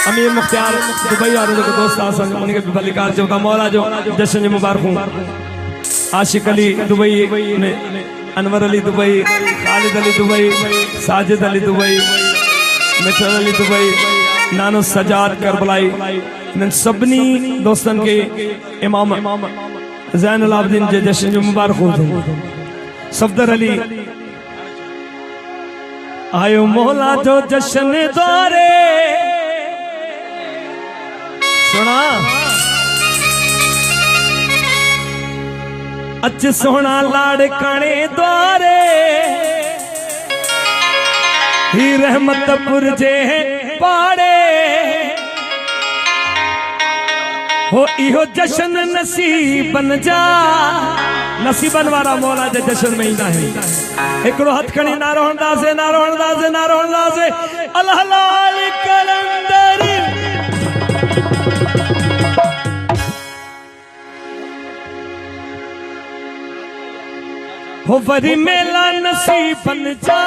अमीर मुख्तार दुबई वाले को दोस्त आसन उनके बलिकार जो का मौला जो जश्न मुबारक हूँ। आशिक अली दुबई ने, Anwar Ali Dubai, Khalid Ali Dubai, Sajid Ali Dubai, Mithar Ali Dubai, नानो सजाद करबलाई, इन सभनी दोस्तन के इमाम ज़ैनुल आबिदीन जे जश्न जो मुबारक हूँ। सफदर अली आयो मौला जो जश्न द्वारे सुना अच सोना लाड़काने द्वारे ही रहमतपुर जे पाड़े हो इहो जश्न नसीबन जा नसीबन वारा मौला जे जश्न में ईंदा है। एकड़ो हथ खणी नारो हणदासे नारो हणदासे नारो हणदासे अल्लाह लाल कलंदर हो वरी मेला नसीबन जा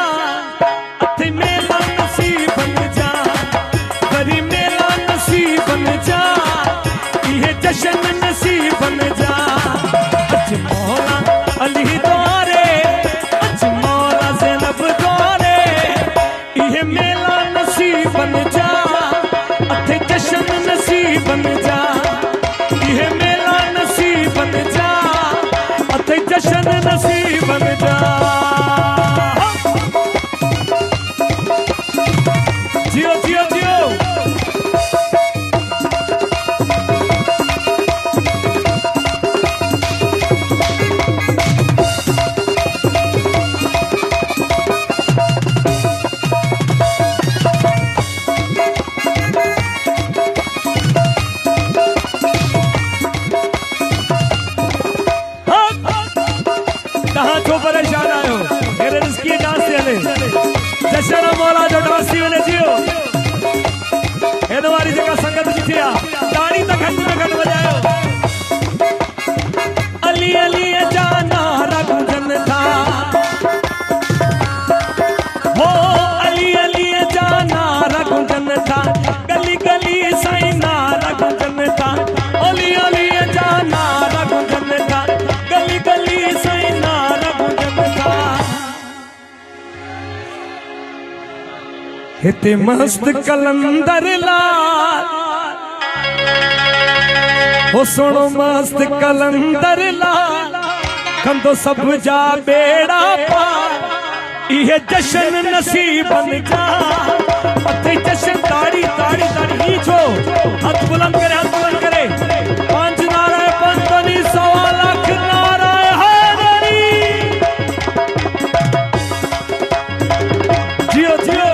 अथे मेला नसीबन जा वरी मेला नसीबन जा ये जश्न नसीबन जा अच मौला अली द्वारे अच मौला ज़ैनब द्वारे ये मेला नसीबन जा अथे जश्न नसीबन जा ये मेला नसीबन जा अथे जश्न नसीबन जा। जियो जियो जियो कहाँ छो परेशान आयो मेरे रिस्की डांस चले जश्न मौला जो डांस थी वने जियो हे तुम्हारी जगह संगत किथे आ ताड़ी तक घंट बजायो अली अली जाना रघुजन था हो अली अली जाना रघुजन था गली गली सैना रघुजन था अली अली जाना रघुजन था गली गली सैना हिते मस्त कलंदर लाल हो सुनो मस्त कलंदर लाल कंदो सब जा बेड़ा पार ये जश्न नसीबन जा अथे जश्न ताड़ी ताड़ी ताड़ी छो हाथ बुलंद करे पांच नाराय पंतनी 1.25 लाख नाराय हैदरी जियो जियो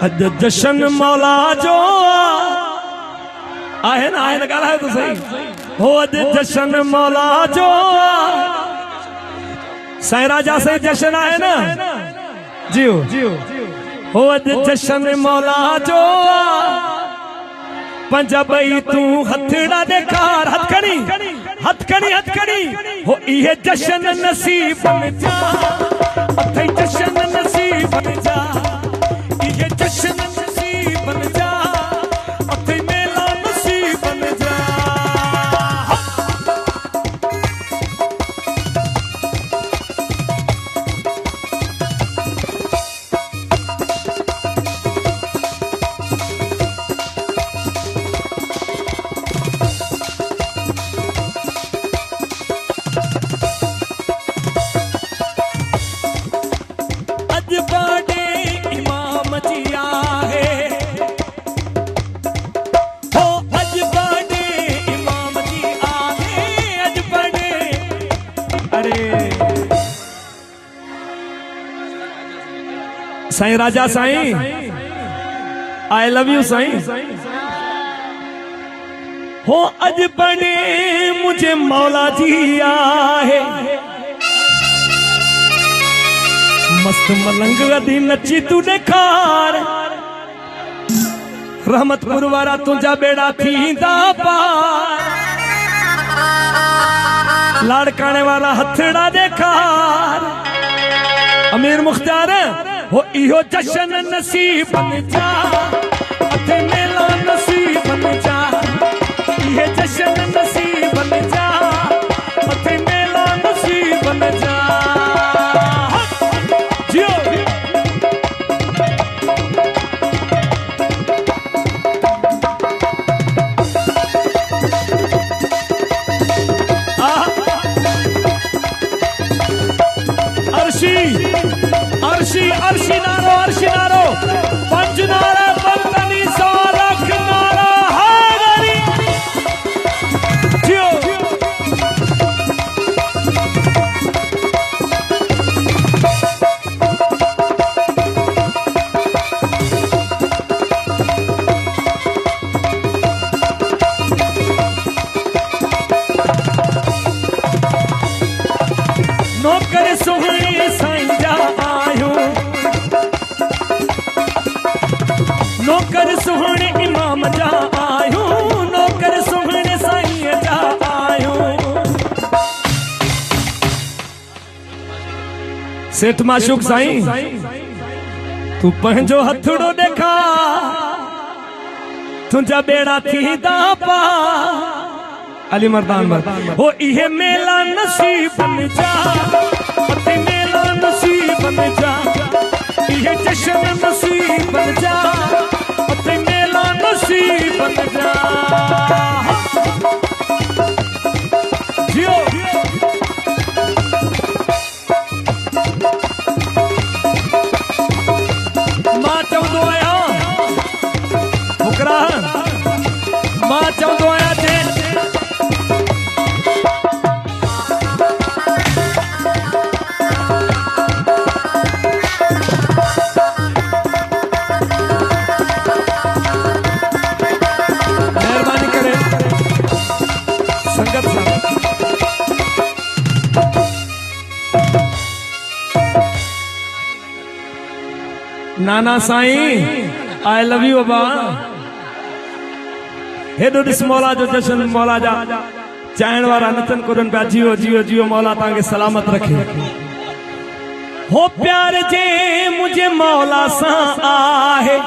अज जश्न मौला जो आहे ना गाला है तो सही हो अज जश्न मौला जो साईं राजा से जश्न आए ना जियो हो अज जश्न मौला जो पंजाबी तू हथड़ा देखार हथकड़ी हो ये जश्न नसीबन जा अथे जश्न नसीबन जा ये जश्न नसीबन जा अथे मेला नसीबन जा। अज बाडे Sain Raja Sain I love you Sain हो अज बने मुझे मौला जी आहे मस्त मलंग दी नची तू देखार रहमतपुर वारा तुझा बेड़ा थींदा पार लाड़काने वाला हथड़ा देखार अमीर मुख्तार हो इहो जश्न नसीब बन जा अथे मेला नसीब बन जा इहे जश्न नसीब बन जा अथे मेला नसीब बन जा जियो अर्शी नारो पंच नारा बंदनी सालख नारा हैदरी जियो नौकर सुहणी साईं जा आयो नौकर सुहणे इमाम जा आयो नौकर सुहणे साईं जा आयो सेठ माशूक साईं तू पंहिंजो हथड़ो देखा तुझा बेड़ा थींदा पा अली मर्दान हो इहे मेला नसीब बन जा अते मेला नसीब बन जा इहे जश्न नसीब बन जा अते मेला नसीब बन जा जियो मां चवंदो आहियां फुकरा मां चवंदो आहियां नाना साईं आई लव यू बाबा हेॾो ॾिस मौला जो जश्न मौला जा चाहण वारा नचन कुरन पिया जियो जियो जियो मौला तव्हांखे सलामत रखे हो प्यार जे मुझे मौला सां आहे